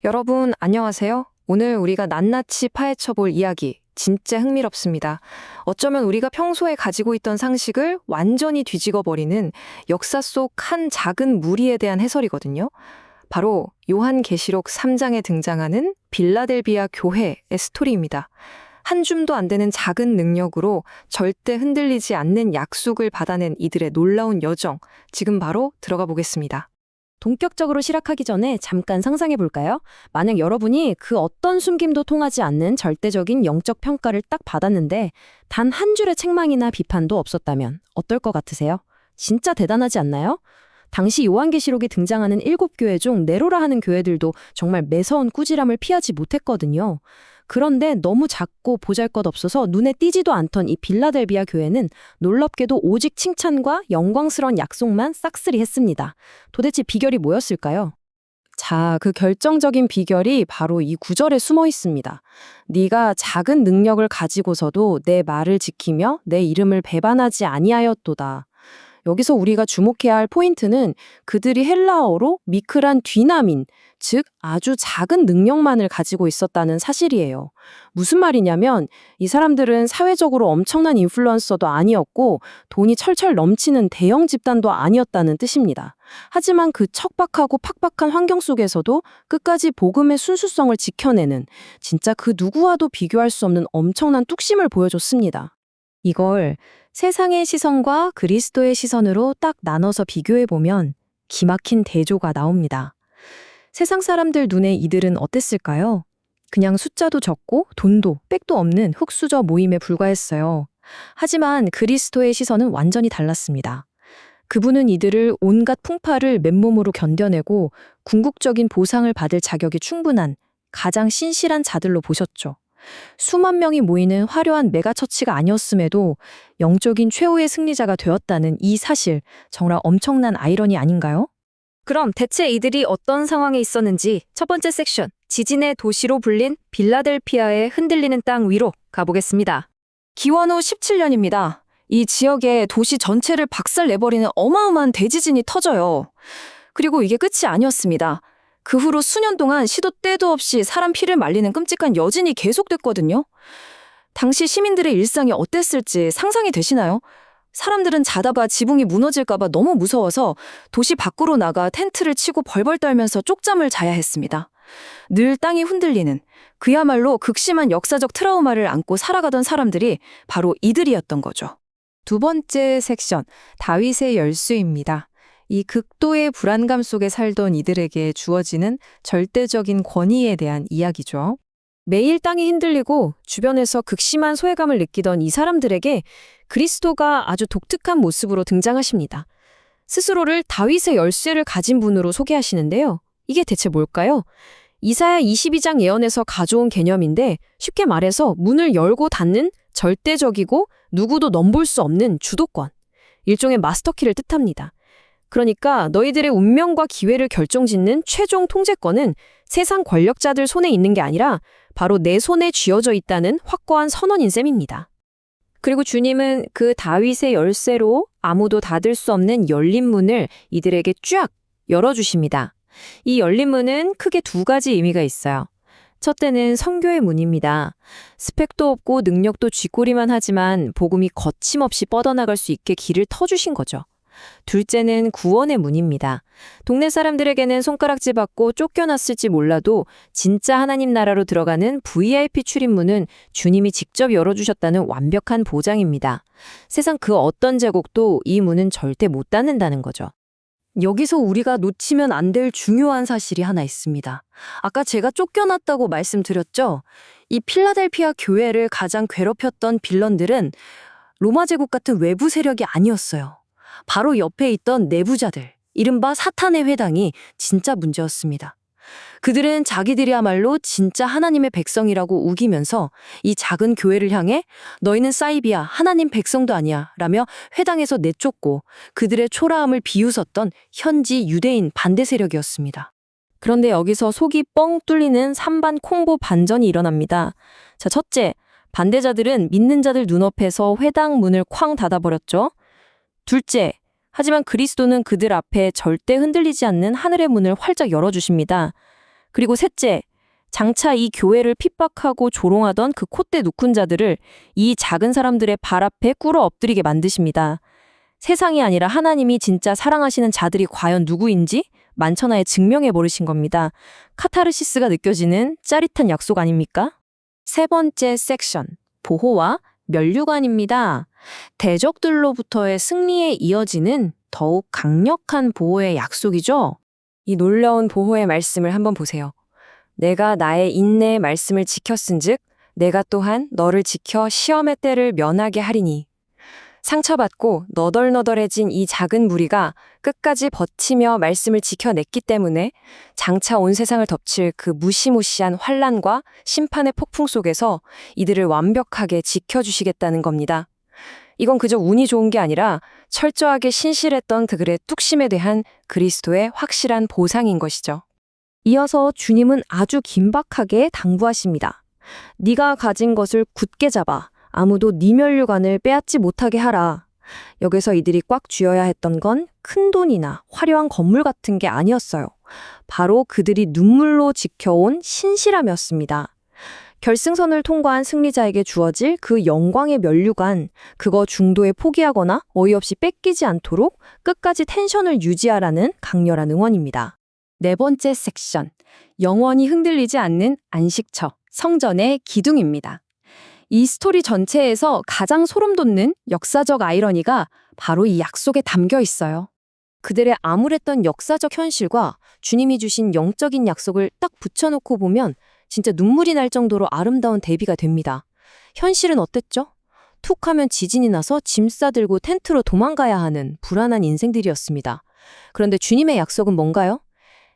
여러분, 안녕하세요. 오늘 우리가 낱낱이 파헤쳐볼 이야기, 진짜 흥미롭습니다. 어쩌면 우리가 평소에 가지고 있던 상식을 완전히 뒤집어버리는 역사 속 한 작은 무리에 대한 해설이거든요. 바로 요한계시록 3장에 등장하는 빌라델비아 교회의 스토리입니다. 한 줌도 안 되는 작은 능력으로 절대 흔들리지 않는 약속을 받아낸 이들의 놀라운 여정, 지금 바로 들어가 보겠습니다. 본격적으로 시작하기 전에 잠깐 상상해 볼까요? 만약 여러분이 그 어떤 숨김도 통하지 않는 절대적인 영적 평가를 딱 받았는데 단 한 줄의 책망이나 비판도 없었다면 어떨 것 같으세요? 진짜 대단하지 않나요? 당시 요한계시록에 등장하는 7교회 중 네로라 하는 교회들도 정말 매서운 꾸지람을 피하지 못했거든요. 그런데 너무 작고 보잘것없어서 눈에 띄지도 않던 이 빌라델비아 교회는 놀랍게도 오직 칭찬과 영광스러운 약속만 싹쓸이 했습니다. 도대체 비결이 뭐였을까요? 자, 그 결정적인 비결이 바로 이 구절에 숨어 있습니다. 네가 작은 능력을 가지고서도 내 말을 지키며 내 이름을 배반하지 아니하였도다. 여기서 우리가 주목해야 할 포인트는 그들이 헬라어로 미크란 뒤나민, 즉 아주 작은 능력만을 가지고 있었다는 사실이에요. 무슨 말이냐면 이 사람들은 사회적으로 엄청난 인플루언서도 아니었고 돈이 철철 넘치는 대형 집단도 아니었다는 뜻입니다. 하지만 그 척박하고 팍팍한 환경 속에서도 끝까지 복음의 순수성을 지켜내는 진짜 그 누구와도 비교할 수 없는 엄청난 뚝심을 보여줬습니다. 이걸 세상의 시선과 그리스도의 시선으로 딱 나눠서 비교해보면 기막힌 대조가 나옵니다. 세상 사람들 눈에 이들은 어땠을까요? 그냥 숫자도 적고 돈도 백도 없는 흙수저 모임에 불과했어요. 하지만 그리스도의 시선은 완전히 달랐습니다. 그분은 이들을 온갖 풍파를 맨몸으로 견뎌내고 궁극적인 보상을 받을 자격이 충분한 가장 신실한 자들로 보셨죠. 수만 명이 모이는 화려한 메가처치가 아니었음에도 영적인 최후의 승리자가 되었다는 이 사실, 정말 엄청난 아이러니 아닌가요? 그럼 대체 이들이 어떤 상황에 있었는지 첫 번째 섹션, 지진의 도시로 불린 빌라델피아의 흔들리는 땅 위로 가보겠습니다. 기원 후 17년입니다. 이 지역의 도시 전체를 박살내버리는 어마어마한 대지진이 터져요. 그리고 이게 끝이 아니었습니다. 그 후로 수년 동안 시도 때도 없이 사람 피를 말리는 끔찍한 여진이 계속됐거든요. 당시 시민들의 일상이 어땠을지 상상이 되시나요? 사람들은 자다가 지붕이 무너질까봐 너무 무서워서 도시 밖으로 나가 텐트를 치고 벌벌 떨면서 쪽잠을 자야 했습니다. 늘 땅이 흔들리는 그야말로 극심한 역사적 트라우마를 안고 살아가던 사람들이 바로 이들이었던 거죠. 두 번째 섹션, 다윗의 열쇠입니다. 이 극도의 불안감 속에 살던 이들에게 주어지는 절대적인 권위에 대한 이야기죠. 매일 땅이 흔들리고 주변에서 극심한 소외감을 느끼던 이 사람들에게 그리스도가 아주 독특한 모습으로 등장하십니다. 스스로를 다윗의 열쇠를 가진 분으로 소개하시는데요. 이게 대체 뭘까요? 이사야 22장 예언에서 가져온 개념인데 쉽게 말해서 문을 열고 닫는 절대적이고 누구도 넘볼 수 없는 주도권, 일종의 마스터키를 뜻합니다. 그러니까 너희들의 운명과 기회를 결정짓는 최종 통제권은 세상 권력자들 손에 있는 게 아니라 바로 내 손에 쥐어져 있다는 확고한 선언인 셈입니다. 그리고 주님은 그 다윗의 열쇠로 아무도 닫을 수 없는 열린 문을 이들에게 쫙 열어주십니다. 이 열린 문은 크게 두 가지 의미가 있어요. 첫째는 선교의 문입니다. 스펙도 없고 능력도 쥐꼬리만 하지만 복음이 거침없이 뻗어나갈 수 있게 길을 터주신 거죠. 둘째는 구원의 문입니다. 동네 사람들에게는 손가락질 받고 쫓겨났을지 몰라도 진짜 하나님 나라로 들어가는 VIP 출입문은 주님이 직접 열어주셨다는 완벽한 보장입니다. 세상 그 어떤 제국도 이 문은 절대 못 닫는다는 거죠. 여기서 우리가 놓치면 안 될 중요한 사실이 하나 있습니다. 아까 제가 쫓겨났다고 말씀드렸죠? 이 필라델피아 교회를 가장 괴롭혔던 빌런들은 로마 제국 같은 외부 세력이 아니었어요. 바로 옆에 있던 내부자들, 이른바 사탄의 회당이 진짜 문제였습니다. 그들은 자기들이야말로 진짜 하나님의 백성이라고 우기면서 이 작은 교회를 향해 너희는 사이비야, 하나님 백성도 아니야 라며 회당에서 내쫓고 그들의 초라함을 비웃었던 현지 유대인 반대 세력이었습니다. 그런데 여기서 속이 뻥 뚫리는 산반 콤보 반전이 일어납니다. 자, 첫째, 반대자들은 믿는 자들 눈앞에서 회당 문을 쾅 닫아버렸죠. 둘째, 하지만 그리스도는 그들 앞에 절대 흔들리지 않는 하늘의 문을 활짝 열어주십니다. 그리고 셋째, 장차 이 교회를 핍박하고 조롱하던 그 콧대 누큰 자들을 이 작은 사람들의 발 앞에 꿇어 엎드리게 만드십니다. 세상이 아니라 하나님이 진짜 사랑하시는 자들이 과연 누구인지 만천하에 증명해 버리신 겁니다. 카타르시스가 느껴지는 짜릿한 약속 아닙니까? 세 번째 섹션, 보호와 면류관입니다. 대적들로부터의 승리에 이어지는 더욱 강력한 보호의 약속이죠. 이 놀라운 보호의 말씀을 한번 보세요. 내가 나의 인내의 말씀을 지켰은즉 내가 또한 너를 지켜 시험의 때를 면하게 하리니. 상처받고 너덜너덜해진 이 작은 무리가 끝까지 버티며 말씀을 지켜냈기 때문에 장차 온 세상을 덮칠 그 무시무시한 환란과 심판의 폭풍 속에서 이들을 완벽하게 지켜주시겠다는 겁니다. 이건 그저 운이 좋은 게 아니라 철저하게 신실했던 그들의 뚝심에 대한 그리스도의 확실한 보상인 것이죠. 이어서 주님은 아주 긴박하게 당부하십니다. 네가 가진 것을 굳게 잡아 아무도 네 면류관을 빼앗지 못하게 하라. 여기서 이들이 꽉 쥐어야 했던 건 큰 돈이나 화려한 건물 같은 게 아니었어요. 바로 그들이 눈물로 지켜온 신실함이었습니다. 결승선을 통과한 승리자에게 주어질 그 영광의 면류관, 그거 중도에 포기하거나 어이없이 뺏기지 않도록 끝까지 텐션을 유지하라는 강렬한 응원입니다. 네 번째 섹션, 영원히 흔들리지 않는 안식처, 성전의 기둥입니다. 이 스토리 전체에서 가장 소름 돋는 역사적 아이러니가 바로 이 약속에 담겨 있어요. 그들의 암울했던 역사적 현실과 주님이 주신 영적인 약속을 딱 붙여놓고 보면 진짜 눈물이 날 정도로 아름다운 대비가 됩니다. 현실은 어땠죠? 툭 하면 지진이 나서 짐 싸들고 텐트로 도망가야 하는 불안한 인생들이었습니다. 그런데 주님의 약속은 뭔가요?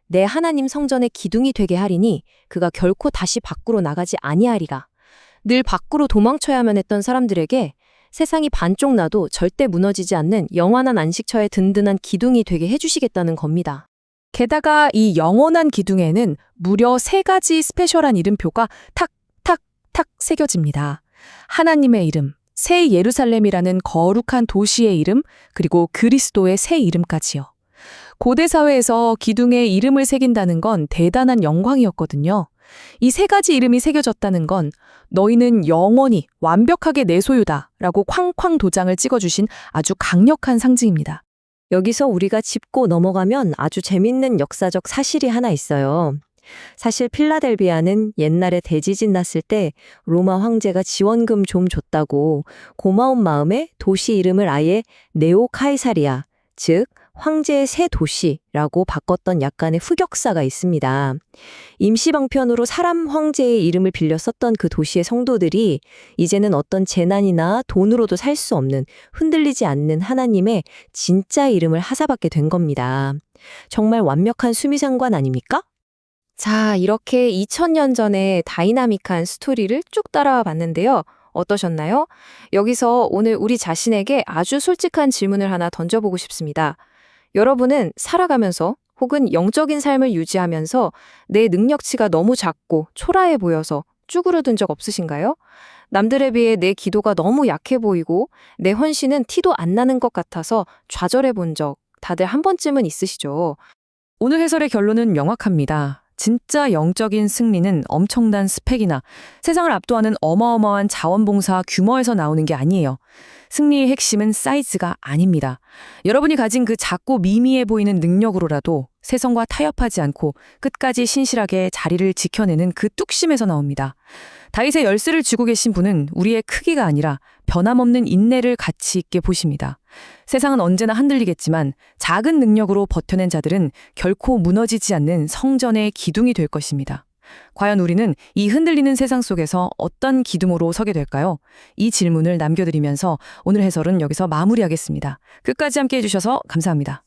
내 하나님 성전의 기둥이 되게 하리니 그가 결코 다시 밖으로 나가지 아니하리라. 늘 밖으로 도망쳐야만 했던 사람들에게 세상이 반쪽 나도 절대 무너지지 않는 영원한 안식처의 든든한 기둥이 되게 해주시겠다는 겁니다. 게다가 이 영원한 기둥에는 무려 3가지 스페셜한 이름표가 탁탁탁 새겨집니다. 하나님의 이름, 새 예루살렘이라는 거룩한 도시의 이름, 그리고 그리스도의 새 이름까지요. 고대 사회에서 기둥에 이름을 새긴다는 건 대단한 영광이었거든요. 이 3가지 이름이 새겨졌다는 건 너희는 영원히 완벽하게 내 소유다 라고 쾅쾅 도장을 찍어주신 아주 강력한 상징입니다. 여기서 우리가 짚고 넘어가면 아주 재밌는 역사적 사실이 하나 있어요. 사실 필라델비아는 옛날에 대지진 났을 때 로마 황제가 지원금 좀 줬다고 고마운 마음에 도시 이름을 아예 네오 카이사리아, 즉 황제의 새 도시라고 바꿨던 약간의 흑역사가 있습니다. 임시방편으로 사람 황제의 이름을 빌려 썼던 그 도시의 성도들이 이제는 어떤 재난이나 돈으로도 살 수 없는 흔들리지 않는 하나님의 진짜 이름을 하사받게 된 겁니다. 정말 완벽한 수미상관 아닙니까? 자, 이렇게 2000년 전의 다이나믹한 스토리를 쭉 따라와 봤는데요. 어떠셨나요? 여기서 오늘 우리 자신에게 아주 솔직한 질문을 하나 던져보고 싶습니다. 여러분은 살아가면서 혹은 영적인 삶을 유지하면서 내 능력치가 너무 작고 초라해 보여서 쭈그러든 적 없으신가요? 남들에 비해 내 기도가 너무 약해 보이고 내 헌신은 티도 안 나는 것 같아서 좌절해 본 적 다들 한 번쯤은 있으시죠? 오늘 해설의 결론은 명확합니다. 진짜 영적인 승리는 엄청난 스펙이나 세상을 압도하는 어마어마한 자원봉사 규모에서 나오는 게 아니에요. 승리의 핵심은 사이즈가 아닙니다. 여러분이 가진 그 작고 미미해 보이는 능력으로라도 세상과 타협하지 않고 끝까지 신실하게 자리를 지켜내는 그 뚝심에서 나옵니다. 다윗의 열쇠를 쥐고 계신 분은 우리의 크기가 아니라 변함없는 인내를 가치 있게 보십니다. 세상은 언제나 흔들리겠지만 작은 능력으로 버텨낸 자들은 결코 무너지지 않는 성전의 기둥이 될 것입니다. 과연 우리는 이 흔들리는 세상 속에서 어떤 기둥으로 서게 될까요? 이 질문을 남겨드리면서 오늘 해설은 여기서 마무리하겠습니다. 끝까지 함께 해주셔서 감사합니다.